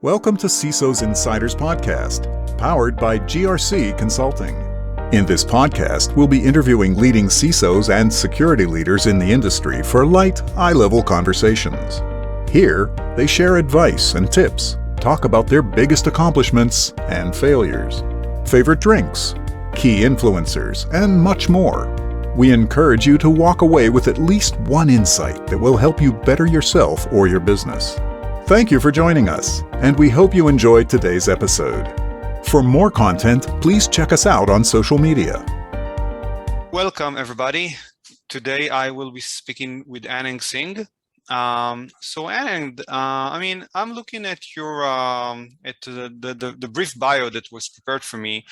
Welcome to CISO's Insiders Podcast, powered by GRC Consulting. In this podcast, we'll be interviewing leading CISOs and security leaders in the industry for light, eye-level conversations. Here, they share advice and tips, talk about their biggest accomplishments and failures, favorite drinks, key influencers, and much more. We encourage you to walk away with at least one insight that will help you better yourself or your business. Thank you for joining us, and we hope you enjoyed today's episode. For more content, please check us out on social media. Welcome, everybody. Today, I will be speaking with Anand Singh. Anand, I'm looking at your at the brief bio that was prepared for me,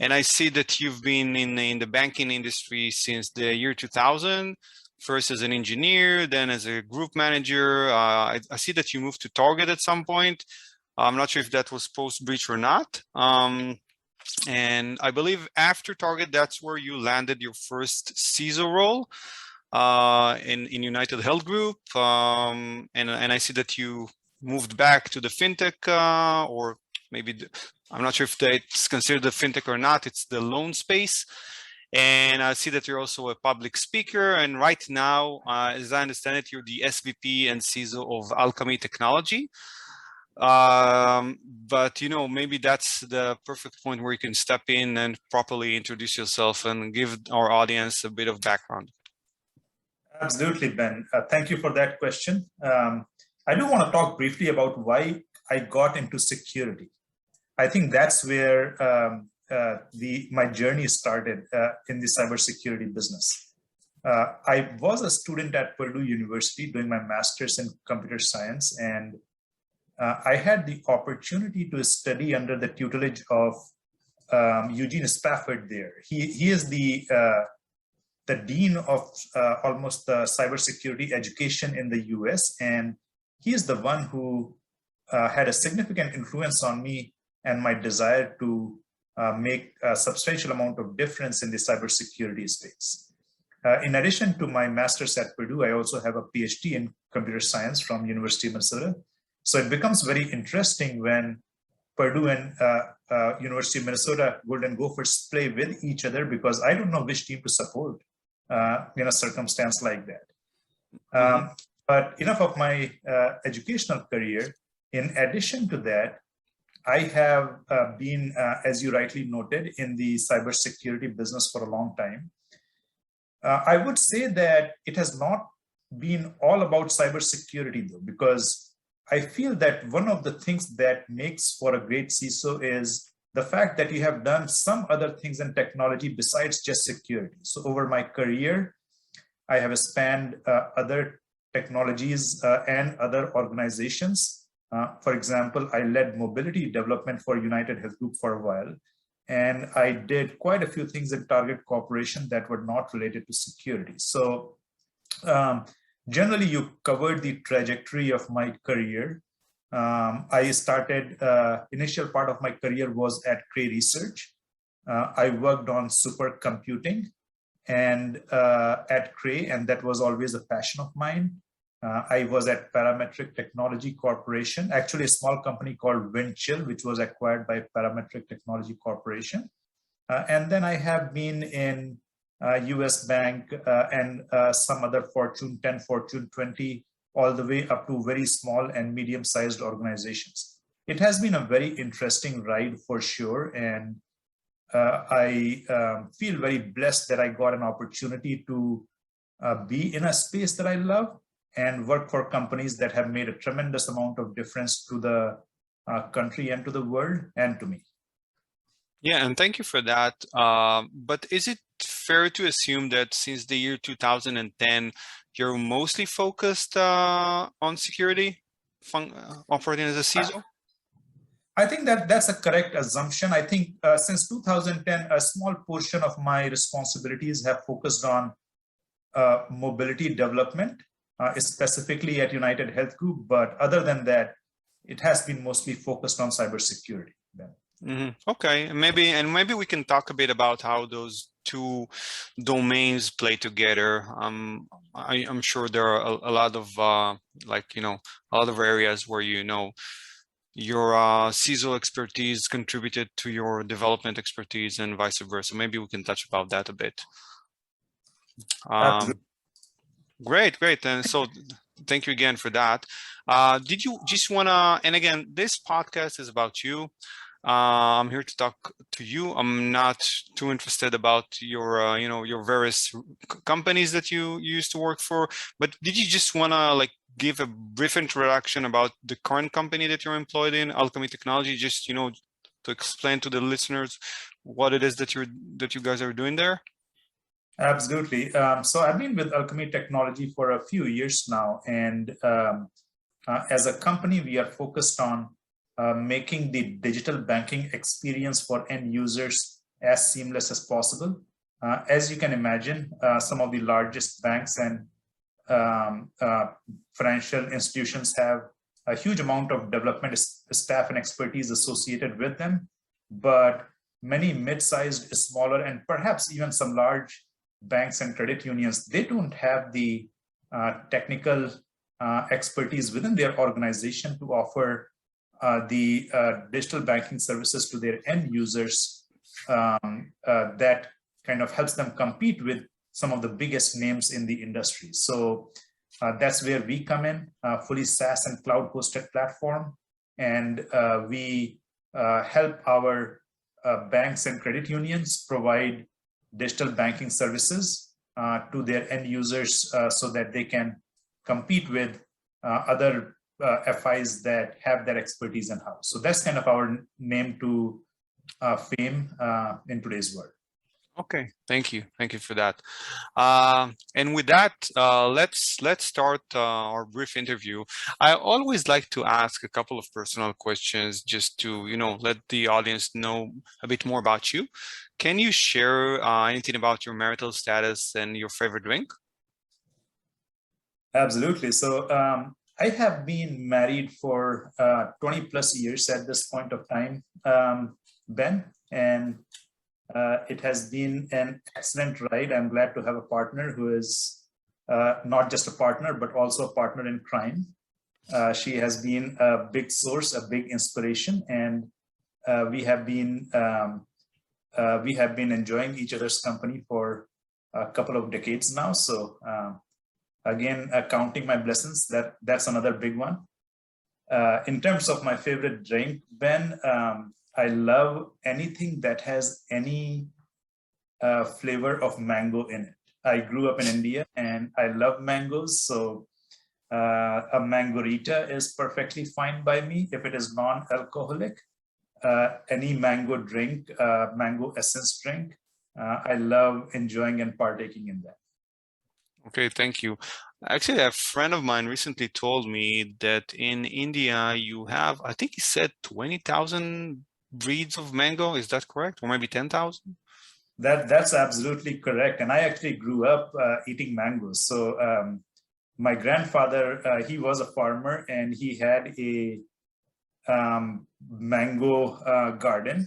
and I see that you've been in the banking industry since the year 2000. First as an engineer, then as a group manager. I see that you moved to Target at some point. I'm not sure if that was post-breach or not. And I believe after Target, that's where you landed your first CISO role in United Health Group. And I see that you moved back to the fintech, or maybe, I'm not sure if it's considered the fintech or not. It's the loan space. And I see that you're also a public speaker. And right now, as I understand it, you're the SVP and CISO of Alkami Technology. But maybe that's the perfect point where you can step in and properly introduce yourself and give our audience a bit of background. Absolutely, Ben. Thank you for that question. I do want to talk briefly about why I got into security. I think that's where my journey started in the cybersecurity business. I was a student at Purdue University doing my master's in computer science, and I had the opportunity to study under the tutelage of Eugene Spafford there. He is the dean of almost the cybersecurity education in the US, and he is the one who had a significant influence on me and my desire to make a substantial amount of difference in the cybersecurity space. In addition to my master's at Purdue, I also have a PhD in computer science from University of Minnesota. So it becomes very interesting when Purdue and University of Minnesota Golden Gophers play with each other, because I don't know which team to support in a circumstance like that. But enough of my educational career. In addition to that, I have been, as you rightly noted, in the cybersecurity business for a long time. I would say that it has not been all about cybersecurity, though, because I feel that one of the things that makes for a great CISO is the fact that you have done some other things in technology besides just security. So over my career, I have spanned other technologies and other organizations. For example, I led mobility development for United Health Group for a while, and I did quite a few things in Target Corporation that were not related to security. So generally, you covered the trajectory of my career. I started, initial part of my career was at Cray Research. I worked on supercomputing and at Cray, and that was always a passion of mine. I was at Parametric Technology Corporation, actually a small company called Windchill, which was acquired by Parametric Technology Corporation. And then I have been in US Bank and some other Fortune 10, Fortune 20, all the way up to very small and medium-sized organizations. It has been a very interesting ride for sure. And I feel very blessed that I got an opportunity to be in a space that I love and work for companies that have made a tremendous amount of difference to the country and to the world and to me. Yeah, and thank you for that. But is it fair to assume that since the year 2010, you're mostly focused on security, operating as a CISO? I think that that's a correct assumption. I think since 2010, a small portion of my responsibilities have focused on mobility development, specifically at United Health Group. But other than that, it has been mostly focused on cybersecurity. Okay, maybe we can talk a bit about how those two domains play together. I'm sure there are a lot of a lot of areas where your CISO expertise contributed to your development expertise and vice versa. Maybe we can touch about that a bit. Absolutely. Great. And so thank you again for that. Did you just and again, this podcast is about you. I'm here to talk to you. I'm not too interested about your, your various companies that you used to work for, but did you just want to give a brief introduction about the current company that you're employed in, Alkami Technology, just, to explain to the listeners what it is that you guys are doing there? Absolutely. So I've been with Alkami Technology for a few years now, and as a company, we are focused on making the digital banking experience for end users as seamless as possible. As you can imagine, some of the largest banks and financial institutions have a huge amount of development staff and expertise associated with them, but many mid-sized, smaller, and perhaps even some large banks and credit unions, they don't have the technical expertise within their organization to offer the digital banking services to their end users that kind of helps them compete with some of the biggest names in the industry. So that's where we come in, fully SaaS and cloud hosted platform. And we help our banks and credit unions provide digital banking services to their end users so that they can compete with other FIs that have that expertise in-house. So that's kind of our name to fame in today's world. Okay, thank you for that. And with that, let's start our brief interview. I always like to ask a couple of personal questions just to let the audience know a bit more about you. Can you share anything about your marital status and your favorite drink? Absolutely. So I have been married for 20 plus years at this point of time, Ben, and it has been an excellent ride. I'm glad to have a partner who is not just a partner, but also a partner in crime. She has been a big source, a big inspiration, and we have been enjoying each other's company for a couple of decades now. So again, counting my blessings, that's another big one. In terms of my favorite drink, Ben, I love anything that has any flavor of mango in it. I grew up in India and I love mangoes. So a mangarita is perfectly fine by me if it is non-alcoholic. Any mango drink, mango essence drink, I love enjoying and partaking in that. Okay, thank you. Actually, a friend of mine recently told me that in India you have, I think he said 20,000 breeds of mango. Is that correct? Or maybe 10,000? That's absolutely correct. And I actually grew up eating mangoes. So my grandfather, he was a farmer and he had a mango garden.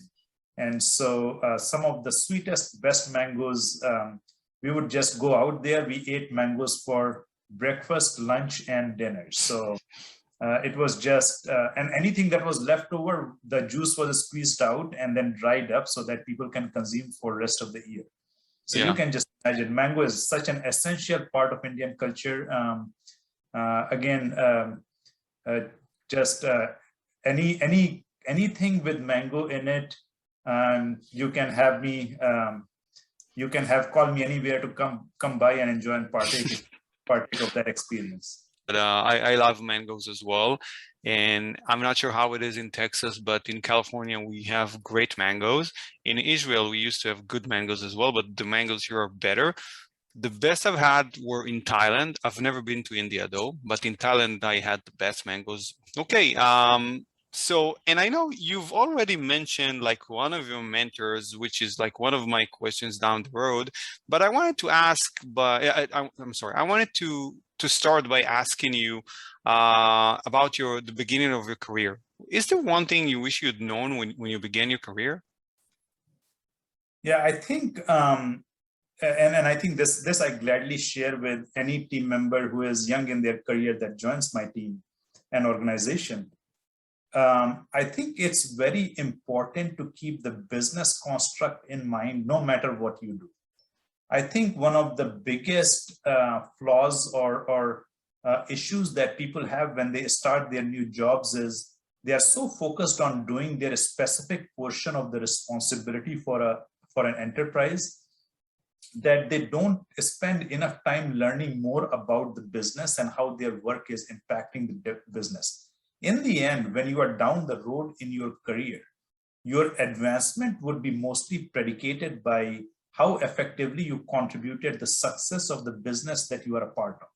And so some of the sweetest, best mangoes, we would just go out there. We ate mangoes for breakfast, lunch, and dinner. So it was just, and anything that was left over, the juice was squeezed out and then dried up so that people can consume for the rest of the year. So you can just imagine, mango is such an essential part of Indian culture. Just anything with mango in it, you can have me. You can call me anywhere to come by and enjoy and partake of that experience. But I love mangoes as well. And I'm not sure how it is in Texas, but in California, we have great mangoes. In Israel, we used to have good mangoes as well, but the mangoes here are better. The best I've had were in Thailand. I've never been to India though, but in Thailand, I had the best mangoes. Okay. So, and I know you've already mentioned like one of your mentors, which is like one of my questions down the road, but I wanted to ask, I'm sorry, I wanted to start by asking you about the beginning of your career. Is there one thing you wish you'd known when you began your career? Yeah, I think, and I think this I gladly share with any team member who is young in their career that joins my team and organization. I think it's very important to keep the business construct in mind, no matter what you do. I think one of the biggest flaws or issues that people have when they start their new jobs is they are so focused on doing their specific portion of the responsibility for an enterprise that they don't spend enough time learning more about the business and how their work is impacting the business. In the end, when you are down the road in your career, your advancement would be mostly predicated by how effectively you contributed the success of the business that you are a part of.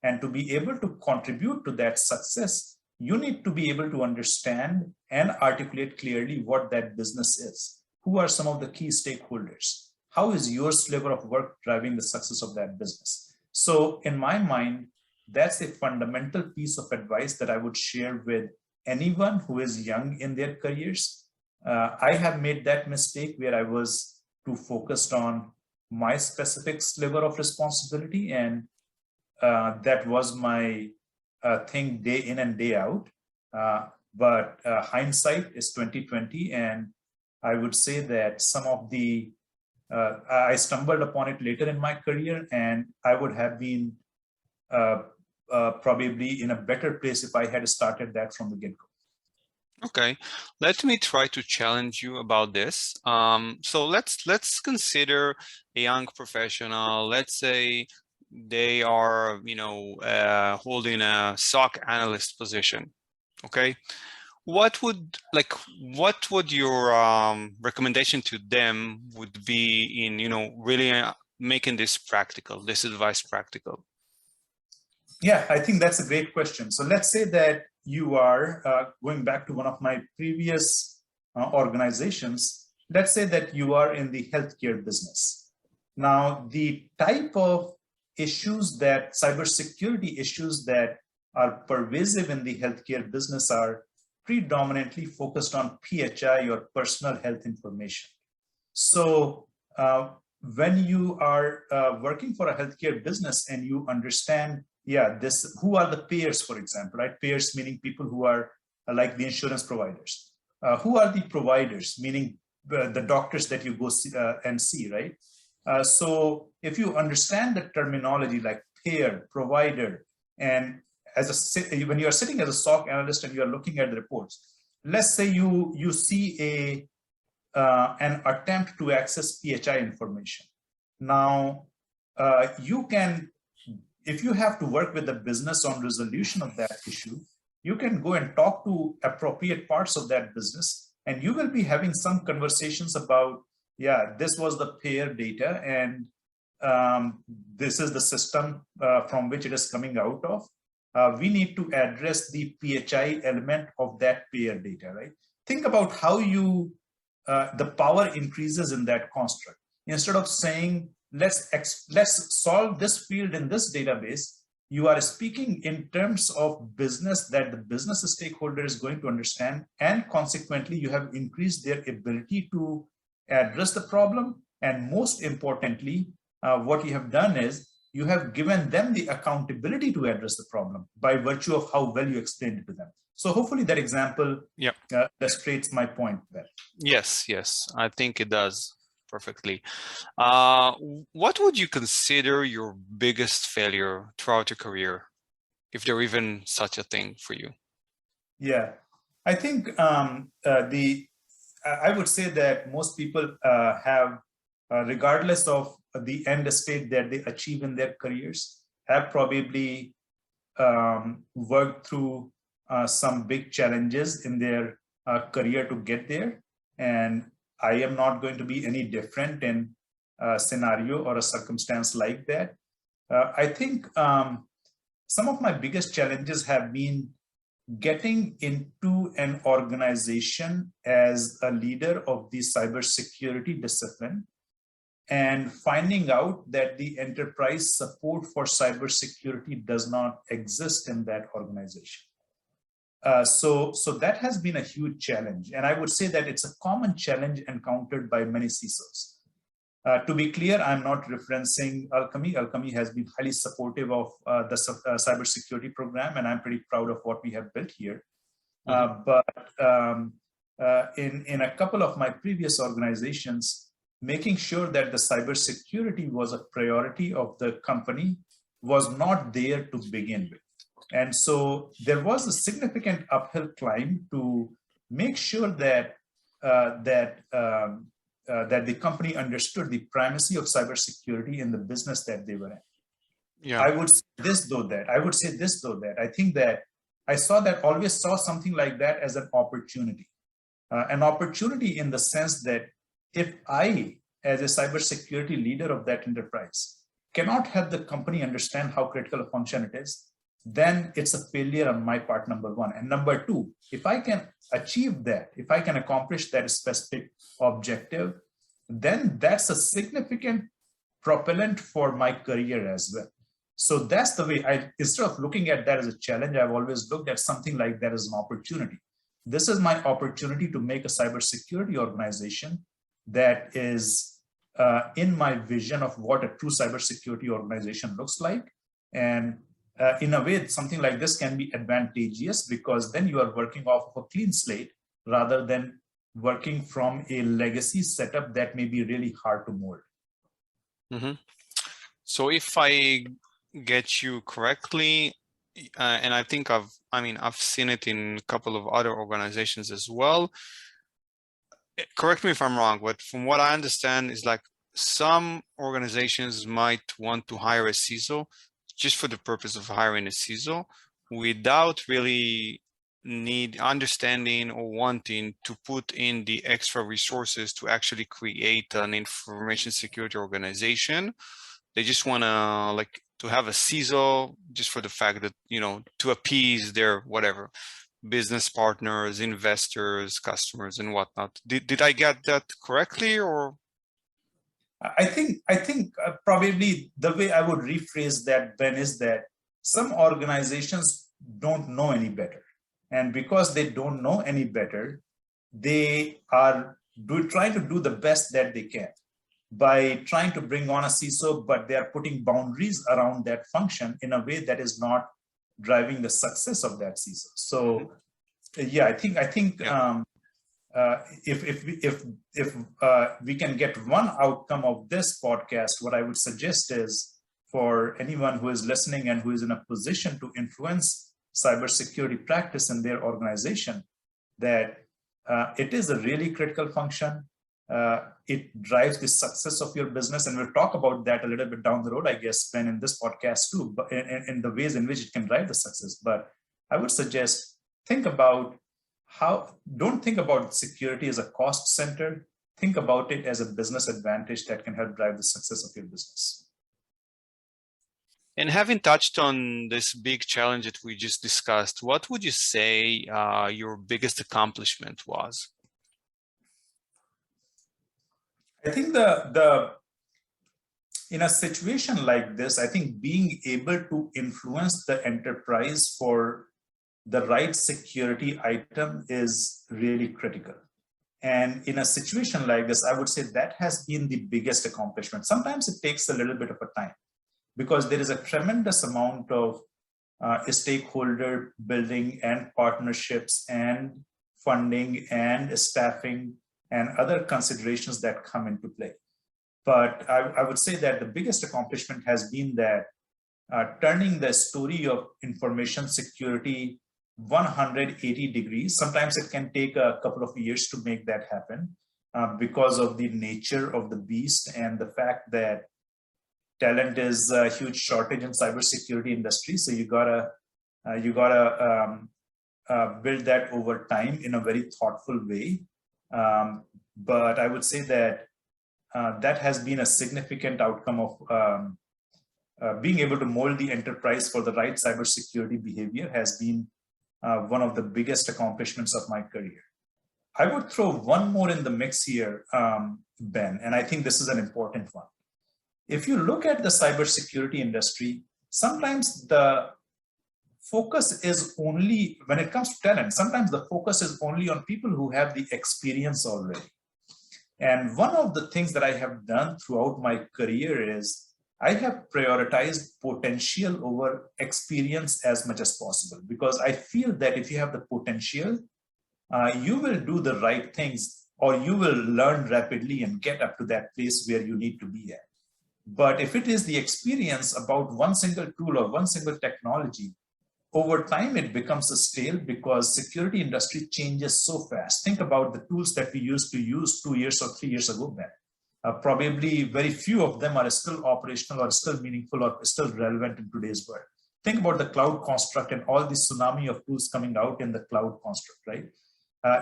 And to be able to contribute to that success, you need to be able to understand and articulate clearly what that business is. Who are some of the key stakeholders? How is your sliver of work driving the success of that business? So in my mind, that's a fundamental piece of advice that I would share with anyone who is young in their careers. I have made that mistake where I was too focused on my specific sliver of responsibility, and that was my thing day in and day out. But hindsight is 2020, and I would say that some of the I stumbled upon it later in my career, and I would have been probably in a better place if I had started that from the get-go. Okay, let me try to challenge you about this. So let's consider a young professional. Let's say they are, holding a SOC analyst position. Okay, what would your recommendation to them would be in, really making this advice practical? Yeah, I think that's a great question. So let's say that you are going back to one of my previous organizations. Let's say that you are in the healthcare business. Now, the type of cybersecurity issues that are pervasive in the healthcare business are predominantly focused on PHI, or personal health information. So when you are working for a healthcare business and you understand, who are the payers, for example, right? Payers meaning people who are like the insurance providers. Who are the providers, meaning the doctors that you go see, right? So if you understand the terminology like payer, provider, and when you are sitting as a SOC analyst and you are looking at the reports, let's say you see an attempt to access PHI information. Now, you can, if you have to work with the business on resolution of that issue, you can go and talk to appropriate parts of that business, and you will be having some conversations about, this was the payer data, and this is the system from which it is coming out of. We need to address the PHI element of that payer data, right? Think about how the power increases in that construct. Instead of saying, let's solve this field in this database, you are speaking in terms of business that the business stakeholder is going to understand, and consequently, you have increased their ability to address the problem. And most importantly, what you have done is you have given them the accountability to address the problem by virtue of how well you explained it to them. So hopefully that example illustrates my point there. Yes, I think it does perfectly. What would you consider your biggest failure throughout your career, if there even such a thing for you? Yeah, I think I would say that most people have, regardless of the end state that they achieve in their careers, have probably worked through some big challenges in their career to get there. And I am not going to be any different in a scenario or a circumstance like that. I think some of my biggest challenges have been getting into an organization as a leader of the cybersecurity discipline and finding out that the enterprise support for cybersecurity does not exist in that organization. So that has been a huge challenge. And I would say that it's a common challenge encountered by many CISOs. To be clear, I'm not referencing Alkami. Alkami has been highly supportive of the cybersecurity program, and I'm pretty proud of what we have built here. But in a couple of my previous organizations, making sure that the cybersecurity was a priority of the company was not there to begin with. And so there was a significant uphill climb to make sure that that the company understood the primacy of cybersecurity in the business that they were in. Yeah. I would say this though that I think that I always saw something like that as an opportunity in the sense that if I, as a cybersecurity leader of that enterprise, cannot help the company understand how critical a function it is, then it's a failure on my part, number one. And number two, if I can achieve that, if I can accomplish that specific objective, then that's a significant propellant for my career as well. So that's the way instead of looking at that as a challenge, I've always looked at something like that as an opportunity. This is my opportunity to make a cybersecurity organization that is in my vision of what a true cybersecurity organization looks like. And in a way, something like this can be advantageous because then you are working off of a clean slate rather than working from a legacy setup that may be really hard to mold. So if I get you correctly, and I think I've seen it in a couple of other organizations as well. Correct me if I'm wrong, but from what I understand is like some organizations might want to hire a CISO just for the purpose of hiring a CISO without really understanding or wanting to put in the extra resources to actually create an information security organization. They just want to have a CISO just for the fact that, to appease their whatever business partners, investors, customers, and whatnot. Did I get that correctly, or? I think probably the way I would rephrase that, Ben, is that some organizations don't know any better, and because they don't know any better, they are trying to do the best that they can by trying to bring on a CISO, but they are putting boundaries around that function in a way that is not driving the success of that CISO. So, yeah, I think Yeah. If we can get one outcome of this podcast, what I would suggest is for anyone who is listening and who is in a position to influence cybersecurity practice in their organization, that it is a really critical function. It drives the success of your business, and we'll talk about that a little bit down the road, I guess, Ben, in this podcast too, but in the ways in which it can drive the success. But I would suggest don't think about security as a cost center. Think about it as a business advantage that can help drive the success of your business. And having touched on this big challenge that we just discussed, what would you say your biggest accomplishment was? I think in a situation like this, I think being able to influence the enterprise for the right security item is really critical. And in a situation like this, I would say that has been the biggest accomplishment. Sometimes it takes a little bit of a time because there is a tremendous amount of stakeholder building and partnerships and funding and staffing and other considerations that come into play. But I would say that the biggest accomplishment has been that turning the story of information security 180 degrees. Sometimes it can take a couple of years to make that happen because of the nature of the beast and the fact that talent is a huge shortage in cybersecurity industry. So you gotta build that over time in a very thoughtful way. But I would say that that has been a significant outcome of being able to mold the enterprise for the right cybersecurity behavior has been one of the biggest accomplishments of my career. I would throw one more in the mix here, Ben, and I think this is an important one. If you look at the cybersecurity industry, sometimes the focus is only, when it comes to talent, sometimes the focus is only on people who have the experience already. And one of the things that I have done throughout my career is I have prioritized potential over experience as much as possible, because I feel that if you have the potential, you will do the right things, or you will learn rapidly and get up to that place where you need to be at. But if it is the experience about one single tool or one single technology, over time it becomes a stale, because security industry changes so fast. Think about the tools that we used to use 2 years or 3 years ago back. Probably very few of them are still operational or still meaningful or still relevant in today's world. Think about the cloud construct and all the tsunami of tools coming out in the cloud construct, right?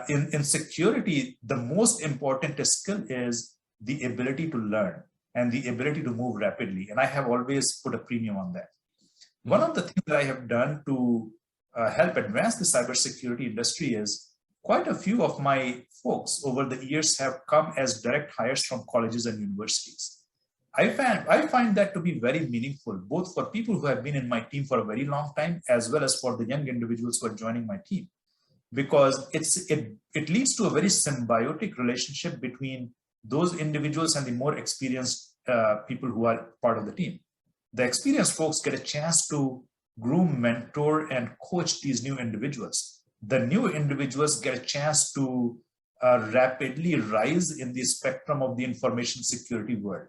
In security, the most important skill is the ability to learn and the ability to move rapidly. And I have always put a premium on that. One of the things that I have done to help advance the cybersecurity industry is quite a few of my folks over the years have come as direct hires from colleges and universities. I find that to be very meaningful, both for people who have been in my team for a very long time, as well as for the young individuals who are joining my team, because it leads to a very symbiotic relationship between those individuals and the more experienced people who are part of the team. The experienced folks get a chance to groom, mentor, and coach these new individuals. The new individuals get a chance to rapidly rise in the spectrum of the information security world.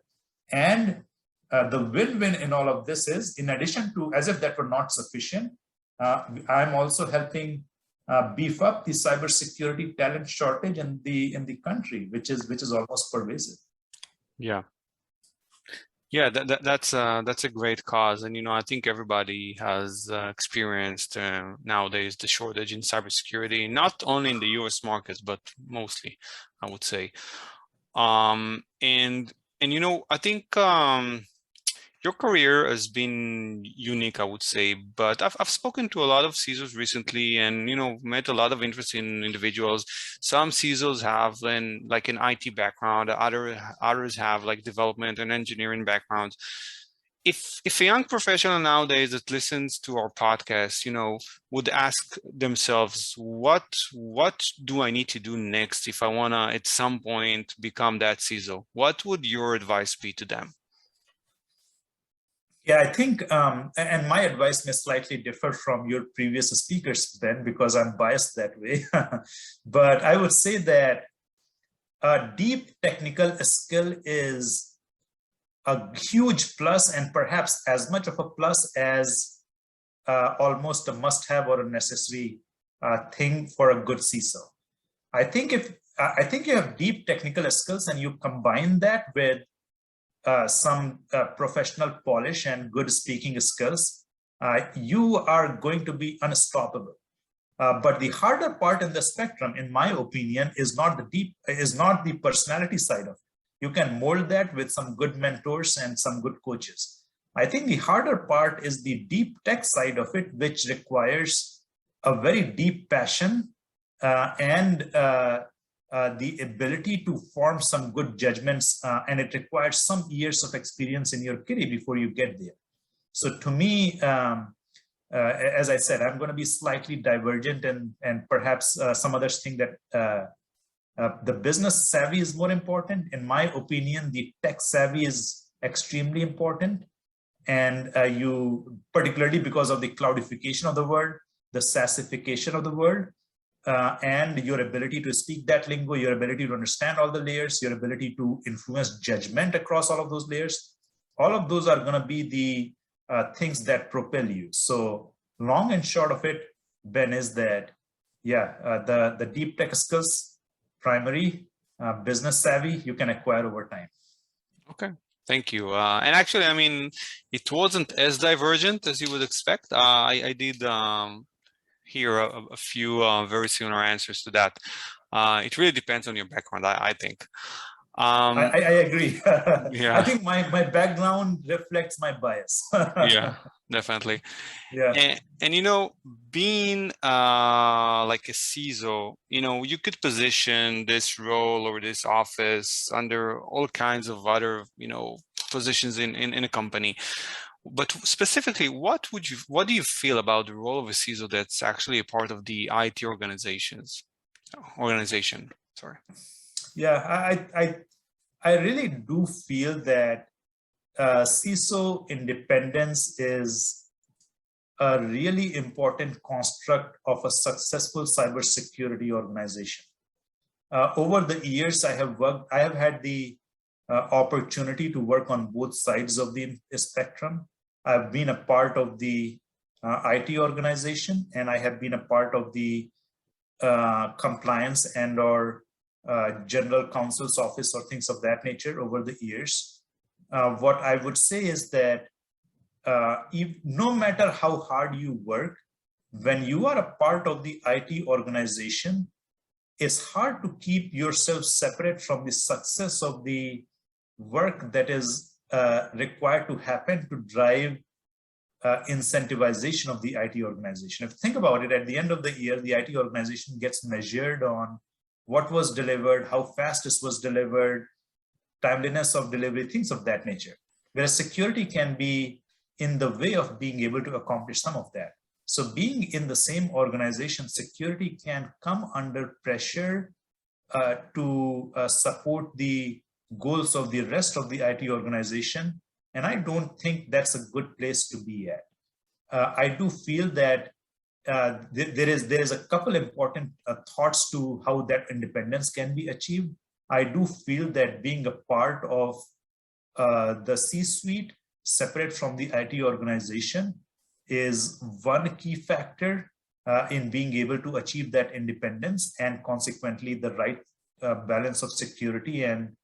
And the win-win in all of this is, in addition to, as if that were not sufficient, I'm also helping beef up the cybersecurity talent shortage in the country, which is almost pervasive. Yeah. Yeah, that's a great cause, and I think everybody has experienced nowadays the shortage in cybersecurity, not only in the U.S. markets, but mostly, I would say. And I think your career has been unique, I would say, but I've spoken to a lot of CISOs recently, and met a lot of interesting individuals. Some CISOs have an IT background, others have like development and engineering backgrounds. If a young professional nowadays that listens to our podcast, would ask themselves, what do I need to do next if I wanna at some point become that CISO? What would your advice be to them? Yeah, I think, and my advice may slightly differ from your previous speakers, Ben, because I'm biased that way. But I would say that a deep technical skill is a huge plus, and perhaps as much of a plus as almost a must-have or a necessary thing for a good CISO. I think you have deep technical skills and you combine that with some professional polish and good speaking skills, you are going to be unstoppable. But the harder part in the spectrum, in my opinion, is not the personality side of it. You can mold that with some good mentors and some good coaches. I think the harder part is the deep tech side of it, which requires a very deep passion and the ability to form some good judgments, and it requires some years of experience in your career before you get there. So to me, as I said, I'm going to be slightly divergent, and perhaps some others think that the business savvy is more important. In my opinion, the tech savvy is extremely important, and you, particularly because of the cloudification of the world, the SaaSification of the world, and your ability to speak that lingo, your ability to understand all the layers, your ability to influence judgment across all of those layers, all of those are going to be the things that propel you. So long and short of it, Ben, is that, the deep tech skills, primary, business savvy, you can acquire over time. Okay. Thank you. And actually, I mean, it wasn't as divergent as you would expect. I did hear a few very similar answers to that. It really depends on your background, I think. I agree. Yeah. I think my background reflects my bias. Yeah, definitely. Yeah. And being like a CISO, you could position this role or this office under all kinds of other, positions in a company. But specifically, what do you feel about the role of a CISO that's actually a part of the IT organization? Sorry. Yeah, I really do feel that CISO independence is a really important construct of a successful cybersecurity organization. Over the years, I have had the opportunity to work on both sides of the spectrum. I've been a part of the IT organization, and I have been a part of the compliance and or general counsel's office or things of that nature over the years. What I would say is that no matter how hard you work, when you are a part of the IT organization, it's hard to keep yourself separate from the success of the work that is required to happen to drive incentivization of the IT organization. If you think about it, at the end of the year, the IT organization gets measured on what was delivered, how fast this was delivered, timeliness of delivery, things of that nature. Whereas security can be in the way of being able to accomplish some of that. So being in the same organization, security can come under pressure to support the goals of the rest of the IT organization. And I don't think that's a good place to be at. I do feel that there is a couple important thoughts to how that independence can be achieved. I do feel that being a part of the C-suite, separate from the IT organization, is one key factor in being able to achieve that independence and consequently the right balance of security and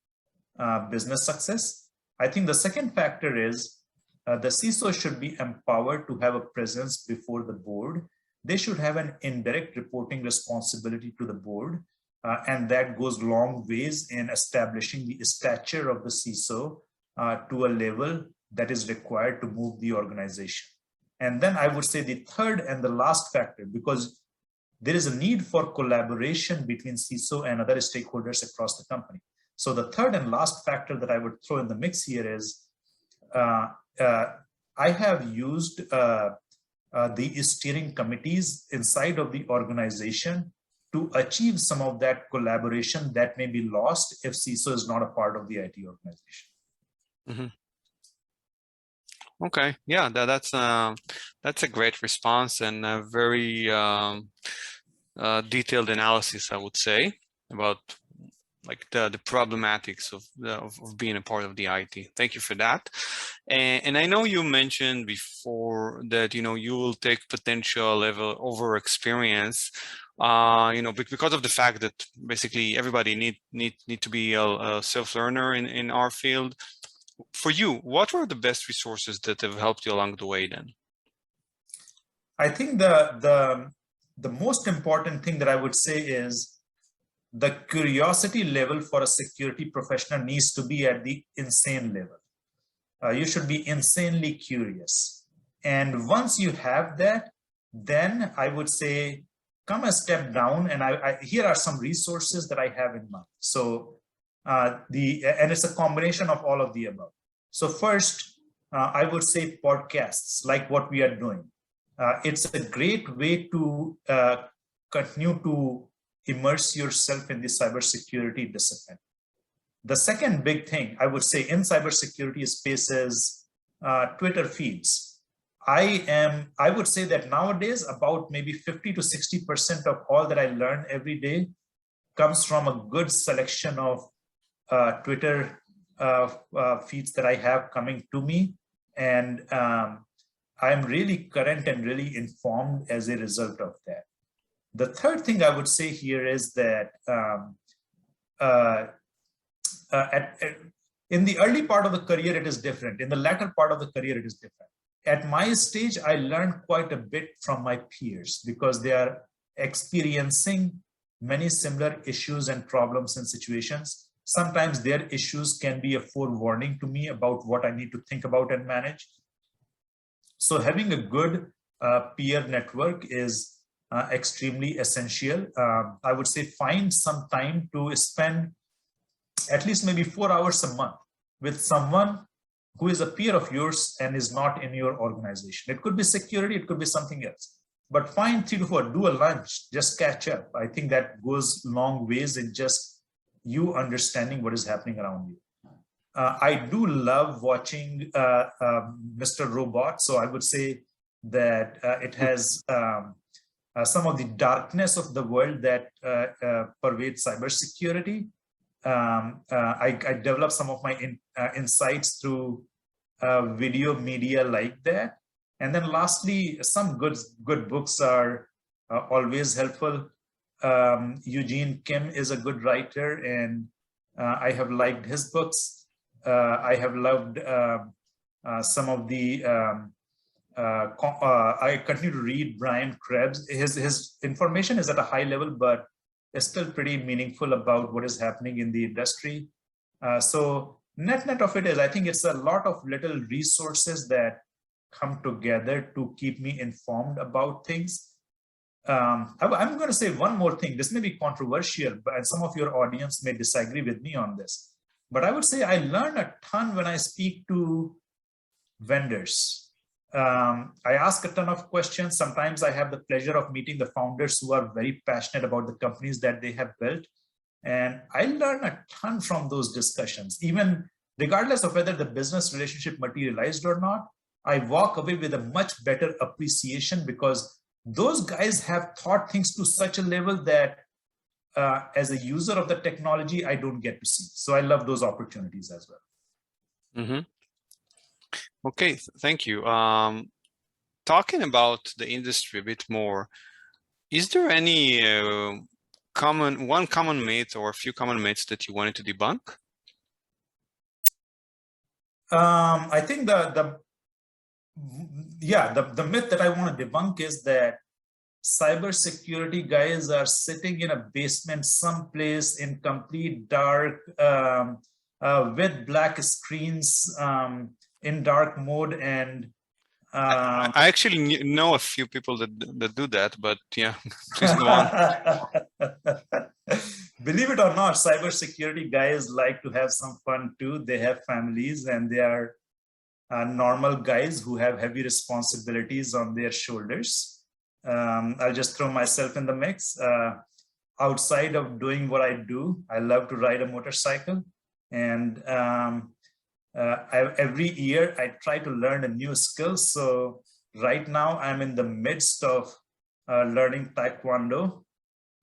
business success. I think the second factor is the CISO should be empowered to have a presence before the board. They should have an indirect reporting responsibility to the board, and that goes long ways in establishing the stature of the CISO to a level that is required to move the organization. And then I would say the third and the last factor, because there is a need for collaboration between CISO and other stakeholders across the company. So the third and last factor that I would throw in the mix here is I have used the steering committees inside of the organization to achieve some of that collaboration that may be lost if CISO is not a part of the IT organization. Mm-hmm. Okay, yeah, that's a great response and a very detailed analysis, I would say, about like the problematics of being a part of the IT. Thank you for that. And I know you mentioned before that you will take potential level over experience, because of the fact that basically everybody need to be a self-learner in our field. For you, what were the best resources that have helped you along the way then? I think the most important thing that I would say is the curiosity level for a security professional needs to be at the insane level. You should be insanely curious. And once you have that, then I would say, come a step down. And here are some resources that I have in mind. So and it's a combination of all of the above. So first, I would say podcasts like what we are doing. It's a great way to continue to immerse yourself in the cybersecurity discipline. The second big thing I would say in cybersecurity space is Twitter feeds. I would say that nowadays about maybe 50 to 60% of all that I learn every day comes from a good selection of Twitter feeds that I have coming to me. And I'm really current and really informed as a result of that. The third thing I would say here is that in the early part of the career, it is different. In the latter part of the career, it is different. At my stage, I learned quite a bit from my peers because they are experiencing many similar issues and problems and situations. Sometimes their issues can be a forewarning to me about what I need to think about and manage. So having a good peer network is extremely essential. I would say find some time to spend at least maybe 4 hours a month with someone who is a peer of yours and is not in your organization. It could be security, it could be something else. But find 3 to 4, do a lunch, just catch up. I think that goes long ways in just you understanding what is happening around you. I do love watching Mr. Robot. So I would say that it has some of the darkness of the world that pervades cybersecurity. I develop some of my insights through video media like that. And then lastly, some good books are always helpful. Eugene Kim is a good writer, and I have liked his books. I have loved some of the I continue to read Brian Krebs. His information is at a high level, but it's still pretty meaningful about what is happening in the industry. So net of it is, I think it's a lot of little resources that come together to keep me informed about things. I'm going to say one more thing. This may be controversial, but some of your audience may disagree with me on this. But I would say I learn a ton when I speak to vendors. I ask a ton of questions. Sometimes I have the pleasure of meeting the founders who are very passionate about the companies that they have built. And I learn a ton from those discussions, even regardless of whether the business relationship materialized or not. I walk away with a much better appreciation because those guys have thought things to such a level that as a user of the technology, I don't get to see. So I love those opportunities as well. Mm-hmm. Okay, thank you. Talking about the industry a bit more, is there any one common myth or a few common myths that you wanted to debunk? I think the myth that I want to debunk is that cybersecurity guys are sitting in a basement someplace in complete dark with black screens in dark mode. And I actually know a few people that do that, but yeah, please go on. Believe it or not, cybersecurity guys like to have some fun too. They have families and they are normal guys who have heavy responsibilities on their shoulders. I'll just throw myself in the mix. Outside of doing what I do, I love to ride a motorcycle. And every year I try to learn a new skill. So right now I'm in the midst of learning Taekwondo.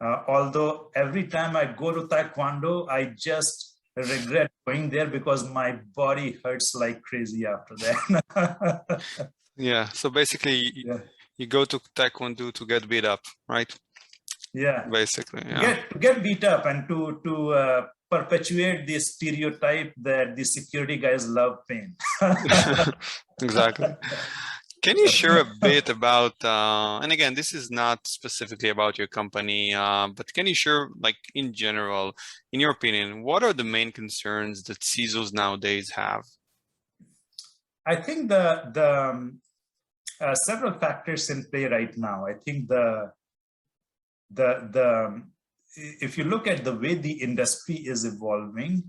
Although every time I go to Taekwondo, I just regret going there because my body hurts like crazy after that. Yeah, so basically you go to Taekwondo to get beat up, right? Yeah, basically, yeah. Get beat up and to perpetuate the stereotype that the security guys love pain. Exactly. Can you share a bit about, and again, this is not specifically about your company, but can you share, like in general, in your opinion, what are the main concerns that CISOs nowadays have? I think the several factors in play right now. I think if you look at the way the industry is evolving,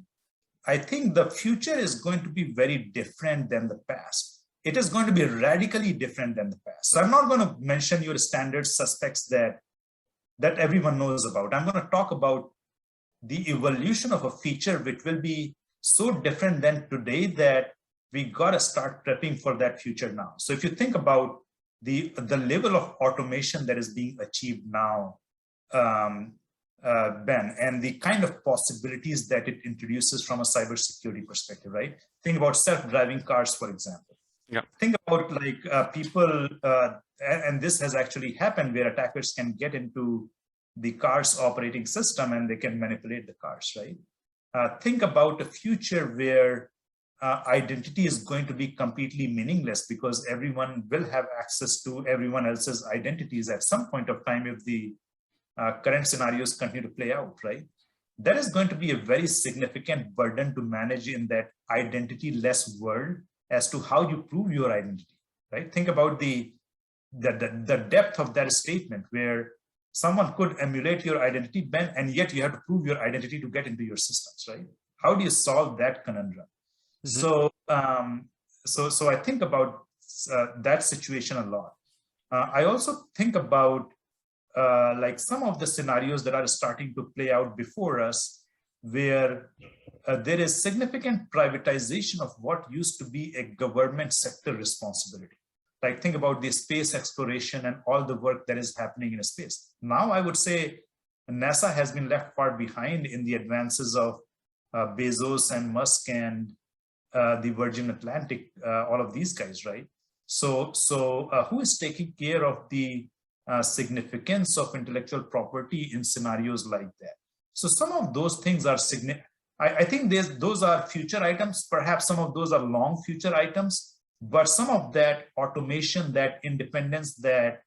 I think the future is going to be very different than the past. It is going to be radically different than the past. So I'm not going to mention your standard suspects that everyone knows about. I'm going to talk about the evolution of a feature which will be so different than today that we got to start prepping for that future now. So if you think about the level of automation that is being achieved now, Ben, and the kind of possibilities that it introduces from a cybersecurity perspective, right? Think about self-driving cars, for example. Yeah. Think about like people, and this has actually happened where attackers can get into the car's operating system and they can manipulate the cars, right? Think about a future where identity is going to be completely meaningless because everyone will have access to everyone else's identities at some point of time if the current scenarios continue to play out, right? That is going to be a very significant burden to manage in that identity-less world as to how you prove your identity, right? Think about the depth of that statement where someone could emulate your identity, Ben, and yet you have to prove your identity to get into your systems, right? How do you solve that conundrum? Mm-hmm. So I think about that situation a lot. I also think about like some of the scenarios that are starting to play out before us, where there is significant privatization of what used to be a government sector responsibility. Like think about the space exploration and all the work that is happening in space. Now I would say NASA has been left far behind in the advances of Bezos and Musk and the Virgin Atlantic, all of these guys, right? So who is taking care of the significance of intellectual property in scenarios like that? So some of those things are significant. I think those are future items. Perhaps some of those are long future items, but some of that automation, that independence, that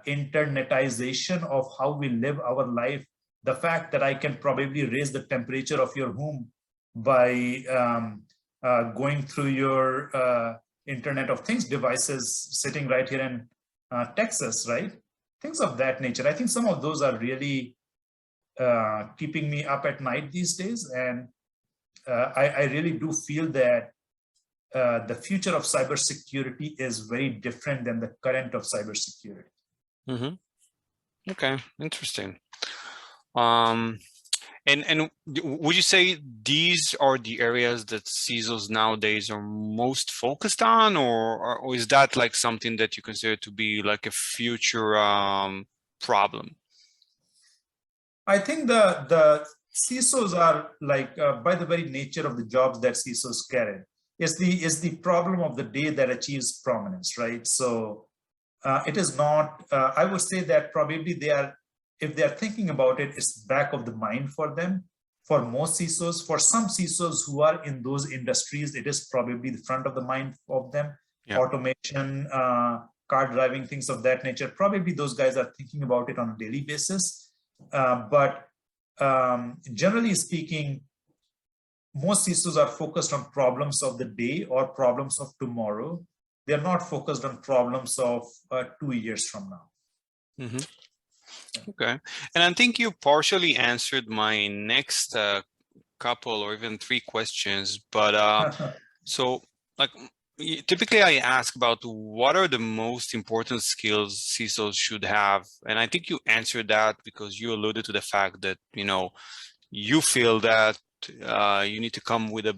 internetization of how we live our life, the fact that I can probably raise the temperature of your home by going through your Internet of Things devices sitting right here in Texas, right? Things of that nature. I think some of those are really keeping me up at night these days. And I really do feel that the future of cybersecurity is very different than the current of cybersecurity. Mm-hmm. Okay, interesting. And would you say these are the areas that CISOs nowadays are most focused on, or is that like something that you consider to be like a future problem? I think the CISOs are like, by the very nature of the jobs that CISOs carry, is the problem of the day that achieves prominence, right? So it is not, I would say that probably they are, if they are thinking about it, it's back of the mind for them. For most CISOs, for some CISOs who are in those industries, it is probably the front of the mind of them. Yeah. Automation, car driving, things of that nature. Probably those guys are thinking about it on a daily basis. But generally speaking, most CISOs are focused on problems of the day or problems of tomorrow. They're not focused on problems of 2 years from now. Mm-hmm. Okay. And I think you partially answered my next couple or even 3 questions, but so like typically I ask about what are the most important skills CISOs should have. And I think you answered that because you alluded to the fact that, you know, you feel that you need to come with a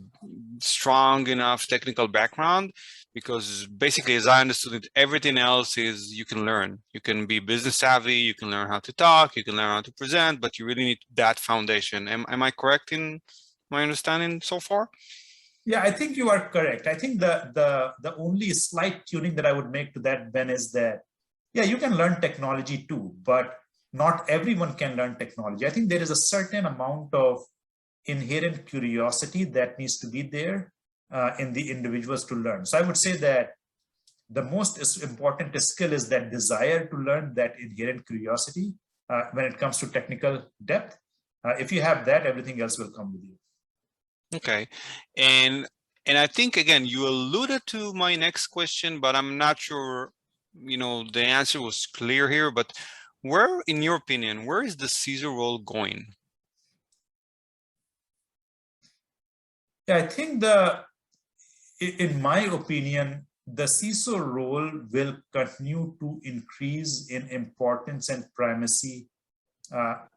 strong enough technical background, because basically, as I understood it, everything else is you can learn. You can be business savvy, you can learn how to talk, you can learn how to present, but you really need that foundation. Am I correct in my understanding so far? Yeah, I think you are correct. I think the only slight tuning that I would make to that, Ben, is that, yeah, you can learn technology too, but not everyone can learn technology. I think there is a certain amount of inherent curiosity that needs to be there in the individuals to learn. So I would say that the most important skill is that desire to learn, that inherent curiosity when it comes to technical depth. If you have that, everything else will come with you. Okay. And I think, again, you alluded to my next question, but I'm not sure, you know, the answer was clear here, but where, in your opinion, where is the CISO role going? Yeah, I think in my opinion, the CISO role will continue to increase in importance and primacy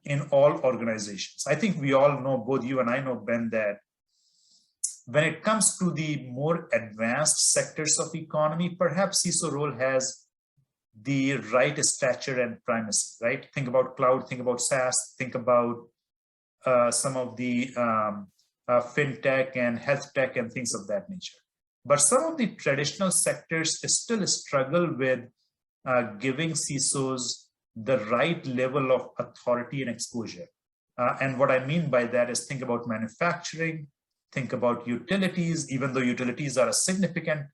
in all organizations. I think we all know, both you and I know, Ben, that when it comes to the more advanced sectors of economy, perhaps CISO role has the right stature and primacy, right? Think about cloud, think about SaaS, think about some of the fintech and health tech and things of that nature. But some of the traditional sectors still struggle with giving CISOs the right level of authority and exposure. And what I mean by that is, think about manufacturing, think about utilities. Even though utilities are a significant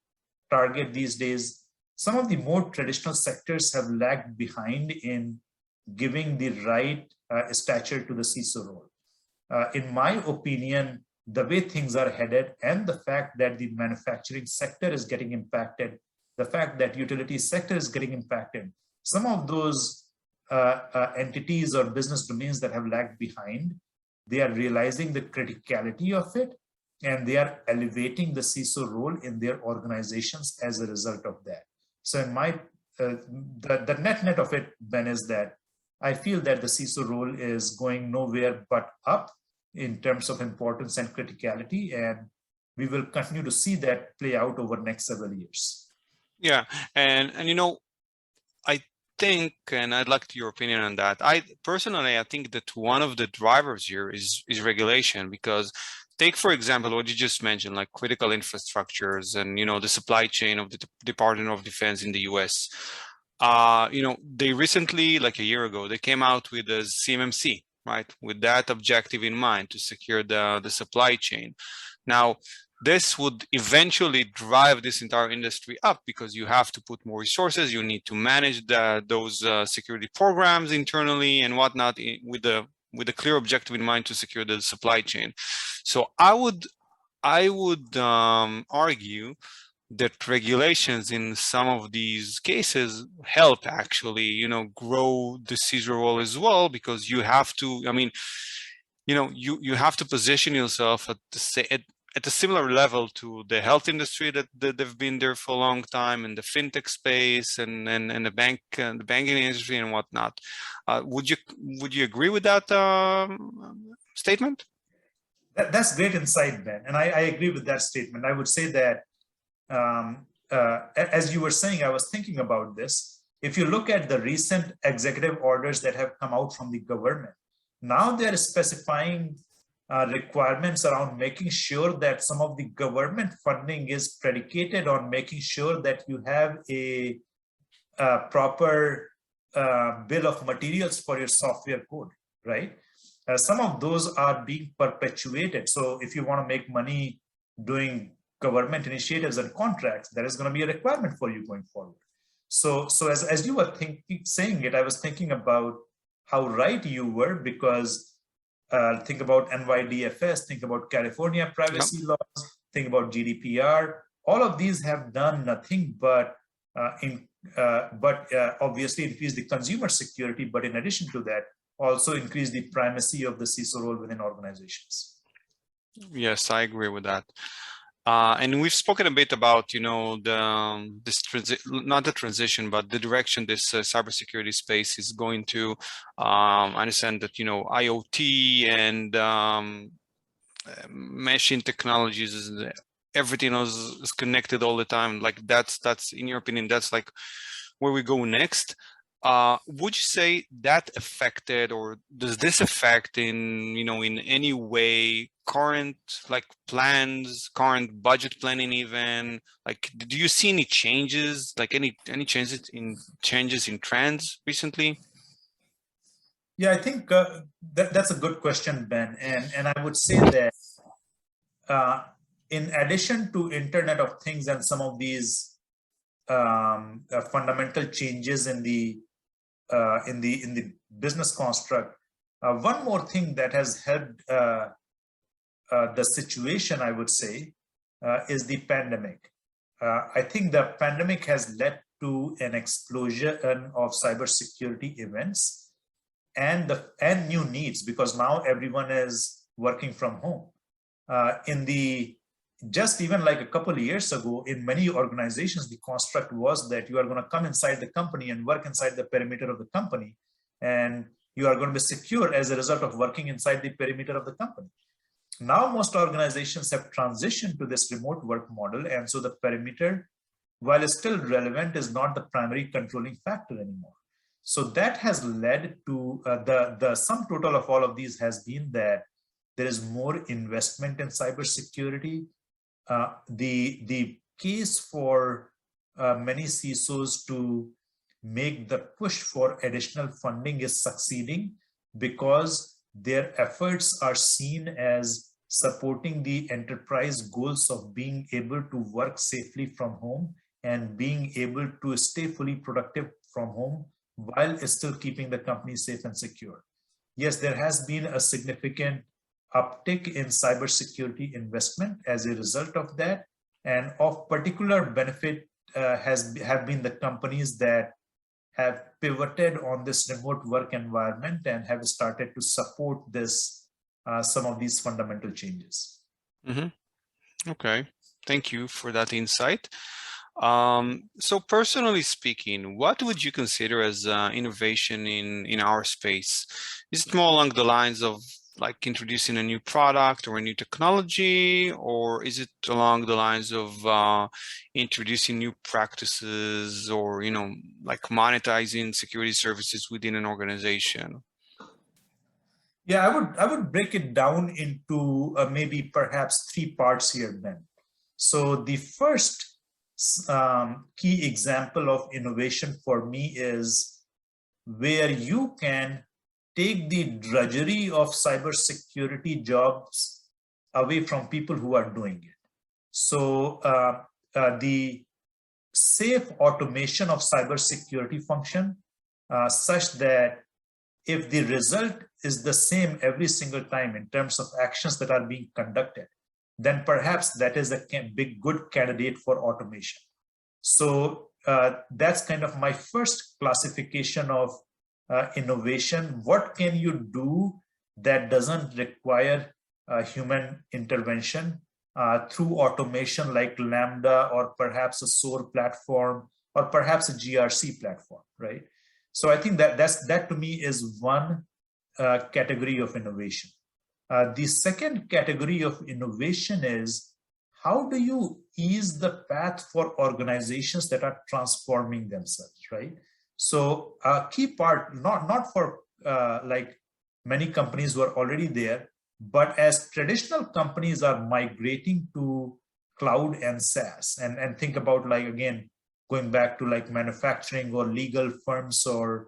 target these days, some of the more traditional sectors have lagged behind in giving the right stature to the CISO role. In my opinion, the way things are headed and the fact that the manufacturing sector is getting impacted, the fact that utility sector is getting impacted, some of those entities or business domains that have lagged behind, they are realizing the criticality of it, and they are elevating the CISO role in their organizations as a result of that. So in my, the net of it, Ben, is that I feel that the CISO role is going nowhere but up. in terms of importance and criticality, and we will continue to see that play out over next several years. Yeah, and I think, and I'd like your opinion on that. I think that one of the drivers here is regulation, because take, for example, what you just mentioned, like critical infrastructures and, the supply chain of the Department of Defense in the US. They recently, like a year ago, they came out with a CMMC, right? With that objective in mind, to secure the supply chain. Now, this would eventually drive this entire industry up, because you have to put more resources, you need to manage those security programs internally and whatnot, with a clear objective in mind to secure the supply chain. So I would argue that regulations in some of these cases help actually, grow the CISO role as well, because you have to, you have to position yourself at a similar level to the health industry that they've been there for a long time, and the fintech space and the banking industry and whatnot. Would you agree with that statement? That's great insight, Ben, and I agree with that statement. I would say that as you were saying, I was thinking about this. If you look at the recent executive orders that have come out from the government, now they're specifying requirements around making sure that some of the government funding is predicated on making sure that you have a proper bill of materials for your software code, right? Some of those are being perpetuated. So if you want to make money doing government initiatives and contracts, that is going to be a requirement for you going forward. So as you were saying it, I was thinking about how right you were, because think about NYDFS, think about California privacy laws, think about GDPR. All of these have done nothing but obviously increase the consumer security, but in addition to that, also increase the primacy of the CISO role within organizations. Yes, I agree with that. And we've spoken a bit about, not the transition, but the direction this cybersecurity space is going to. I understand that, IoT and meshing technologies, everything is connected all the time. Like that's in your opinion, that's like where we go next. Would you say that affected, or does this affect in any way current plans, current budget planning even? Like, do you see any changes, like any changes in trends recently? Yeah, I think that's a good question, Ben. And I would say that in addition to Internet of Things and some of these fundamental changes in the business construct, one more thing that has helped the situation, I would say, is the pandemic. I think the pandemic has led to an explosion of cybersecurity events and new needs, because now everyone is working from home. Just even like a couple of years ago, in many organizations, the construct was that you are going to come inside the company and work inside the perimeter of the company, and you are going to be secure as a result of working inside the perimeter of the company. Now, most organizations have transitioned to this remote work model, and so the perimeter, while it's still relevant, is not the primary controlling factor anymore. So that has led to the sum total of all of these has been that there is more investment in cybersecurity. The case for many CISOs to make the push for additional funding is succeeding, because their efforts are seen as supporting the enterprise goals of being able to work safely from home and being able to stay fully productive from home while still keeping the company safe and secure. Yes, there has been a significant uptick in cybersecurity investment as a result of that, and of particular benefit have been the companies that have pivoted on this remote work environment and have started to support this some of these fundamental changes. Mm-hmm. Okay, thank you for that insight. So personally speaking, what would you consider as innovation in our space? Is it more along the lines of like introducing a new product or a new technology, or is it along the lines of introducing new practices, or like monetizing security services within an organization? Yeah, I would break it down into maybe perhaps three parts here, Ben. So the first key example of innovation for me is where you can take the drudgery of cybersecurity jobs away from people who are doing it. So the safe automation of cybersecurity function such that if the result is the same every single time in terms of actions that are being conducted, then perhaps that is a big good candidate for automation. So that's kind of my first classification of innovation. What can you do that doesn't require human intervention through automation like Lambda, or perhaps a SOAR platform, or perhaps a GRC platform, right? So I think that to me is one category of innovation. The second category of innovation is, how do you ease the path for organizations that are transforming themselves, right? So a key part, not for like many companies who are already there, but as traditional companies are migrating to cloud and SaaS, and think about, like, again, going back to like manufacturing or legal firms or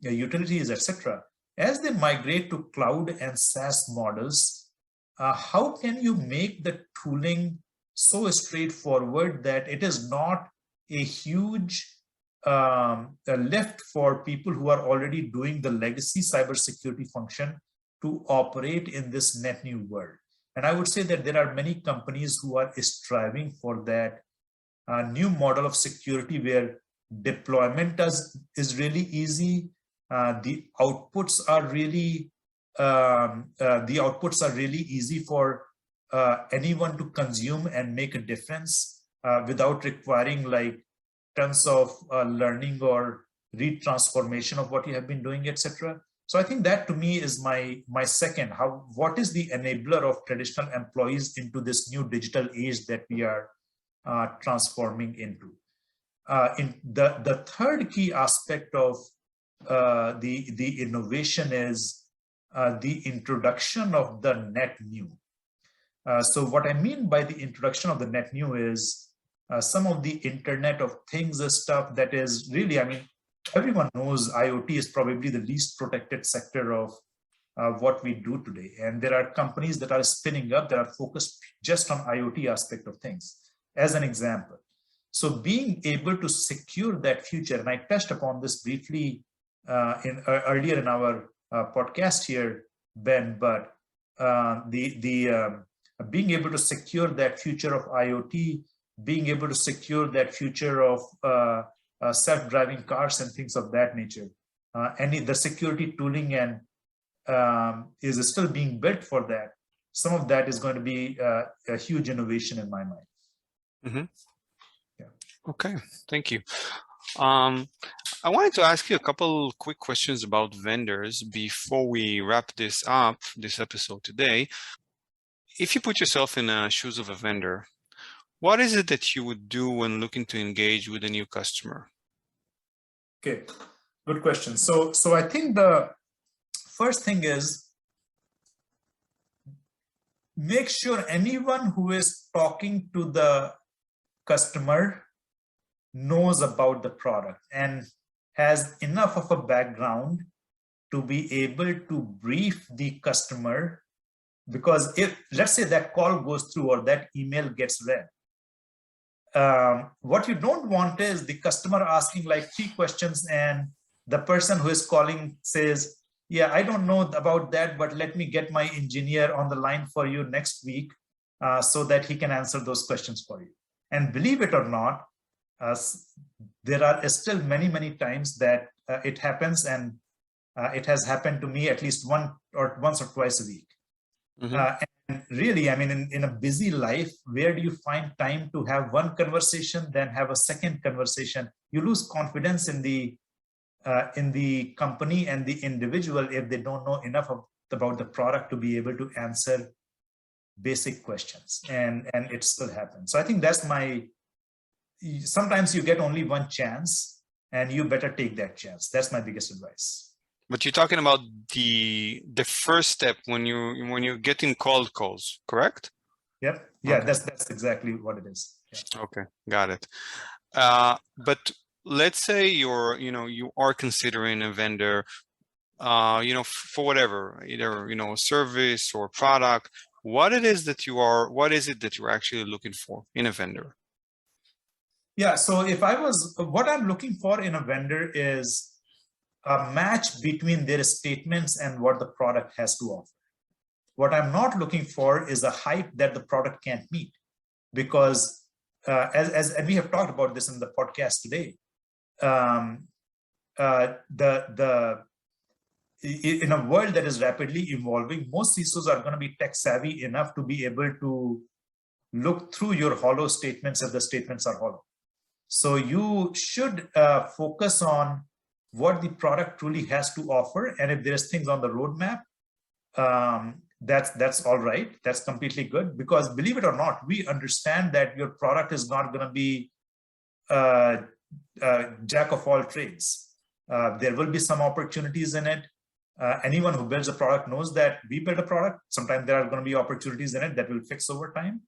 utilities, etc. As they migrate to cloud and SaaS models, how can you make the tooling so straightforward that it is not a huge lift for people who are already doing the legacy cybersecurity function to operate in this net new world? And I would say that there are many companies who are striving for that new model of security where deployment is really easy. The outputs are really easy for anyone to consume and make a difference without requiring like tons of learning or retransformation of what you have been doing, etc. So I think that to me is my second. What is the enabler of traditional employees into this new digital age that we are transforming into? In the third key aspect of the innovation is the introduction of the net new. So what I mean by the introduction of the net new is some of the Internet of Things stuff that is really, I mean, everyone knows IoT is probably the least protected sector of what we do today. And there are companies that are spinning up that are focused just on IoT aspect of things, as an example. So being able to secure that future, and I touched upon this briefly earlier in our podcast here, Ben, but being able to secure that future of IoT, being able to secure that future of self-driving cars and things of that nature, the security tooling and is still being built for that. Some of that is going to be a huge innovation in my mind. Mm-hmm. Yeah. Okay, thank you. I wanted to ask you a couple quick questions about vendors before we wrap this up, this episode today. If you put yourself in the shoes of a vendor, what is it that you would do when looking to engage with a new customer? Okay, good question. So I think the first thing is, make sure anyone who is talking to the customer knows about the product and has enough of a background to be able to brief the customer. Because if, let's say, that call goes through or that email gets read, what you don't want is the customer asking like 3 questions and the person who is calling says, yeah, I don't know about that, but let me get my engineer on the line for you next week so that he can answer those questions for you. And believe it or not, there are still many times that it happens, and it has happened to me at least once or twice a week. Mm-hmm. And really, I mean, in a busy life, where do you find time to have one conversation, then have a second conversation? You lose confidence in the company and the individual if they don't know enough of about the product to be able to answer basic questions, and it still happens. So I think that's sometimes you get only one chance, and you better take that chance. That's my biggest advice. But you're talking about the first step when you're getting cold calls, correct? Yep. Yeah, Okay. that's exactly what it is. Yeah. Okay, got it. But let's say you are considering a vendor, for whatever, either a service or product. What is it that you're actually looking for in a vendor? Yeah. So what I'm looking for in a vendor is a match between their statements and what the product has to offer. What I'm not looking for is a hype that the product can't meet, because and we have talked about this in the podcast today. In a world that is rapidly evolving, most CISOs are going to be tech savvy enough to be able to look through your hollow statements if the statements are hollow. So you should focus on what the product truly has to offer, and if there's things on the roadmap, that's all right. That's completely good, because believe it or not, we understand that your product is not going to be jack of all trades. There will be some opportunities in it. Anyone who builds a product knows that we build a product. Sometimes there are going to be opportunities in it that will fix over time.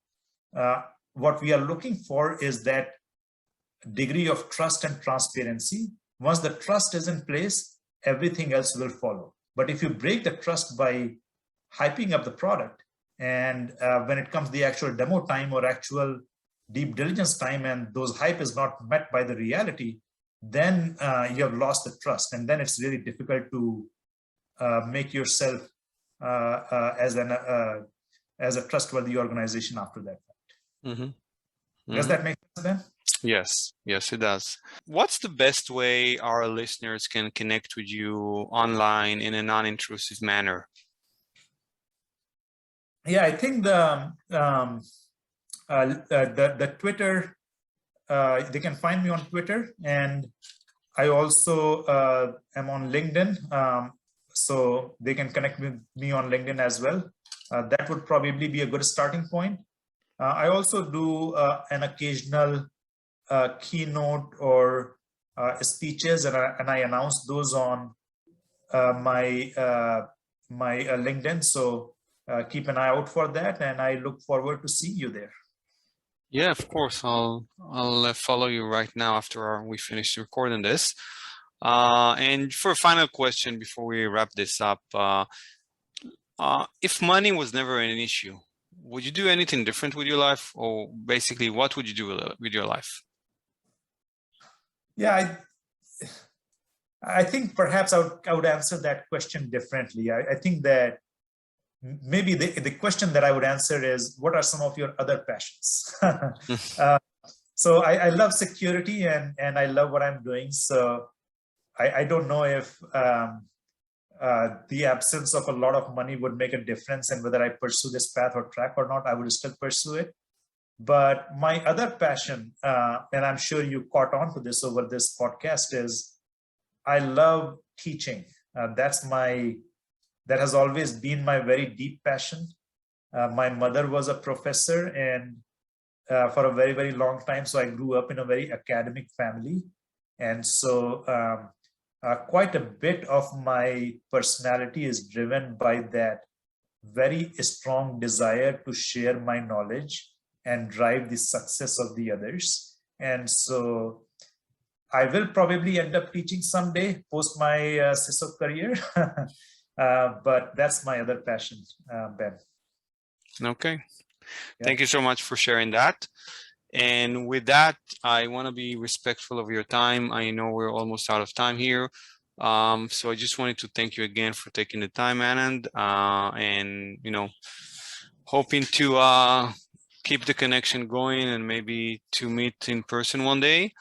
What we are looking for is that degree of trust and transparency. Once the trust is in place, everything else will follow. But if you break the trust by hyping up the product, and when it comes the actual demo time or actual deep diligence time, and those hype is not met by the reality, then you have lost the trust, and then it's really difficult to make yourself as a trustworthy organization after that. Mm-hmm. Mm-hmm. Does that make sense, Ben? Yes, it does. What's the best way our listeners can connect with you online in a non-intrusive manner? Yeah, I think the Twitter, they can find me on Twitter, and I also am on LinkedIn, so they can connect with me on LinkedIn as well. That would probably be a good starting point. I also do an occasional keynote or speeches, and I announce those on my LinkedIn. So keep an eye out for that, and I look forward to seeing you there. Yeah, of course. I'll follow you right now after we finish recording this. And for a final question before we wrap this up, if money was never an issue, would you do anything different with your life, or basically, what would you do with your life? Yeah, I think perhaps I would answer that question differently. I think that maybe the question that I would answer is, what are some of your other passions? So I love security, and I love what I'm doing. So I don't know if the absence of a lot of money would make a difference in whether I pursue this path or track or not. I would still pursue it. But my other passion, and I'm sure you caught on to this over this podcast, is I love teaching. That has always been my very deep passion. My mother was a professor, and for a very, very long time. So I grew up in a very academic family. And so quite a bit of my personality is driven by that very strong desire to share my knowledge and drive the success of the others. And so I will probably end up teaching someday post my CISO career. But that's my other passion, Ben. Okay. Yeah. Thank you so much for sharing that. And with that, I want to be respectful of your time. I know we're almost out of time here. So I just wanted to thank you again for taking the time, Anand, and, hoping to keep the connection going and maybe to meet in person one day.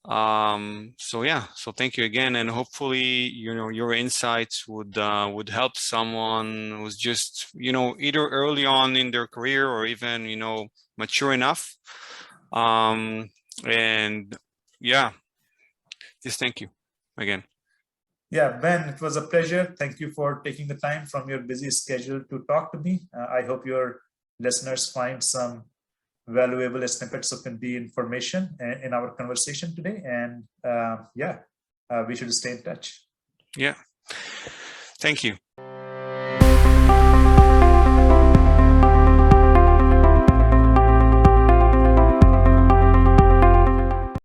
So thank you again, and hopefully your insights would help someone who's just either early on in their career or even mature enough. And yeah, just thank you again. Yeah, Ben, it was a pleasure. Thank you for taking the time from your busy schedule to talk to me. I hope your listeners find some valuable snippets of the information in our conversation today. And we should stay in touch. Yeah. Thank you.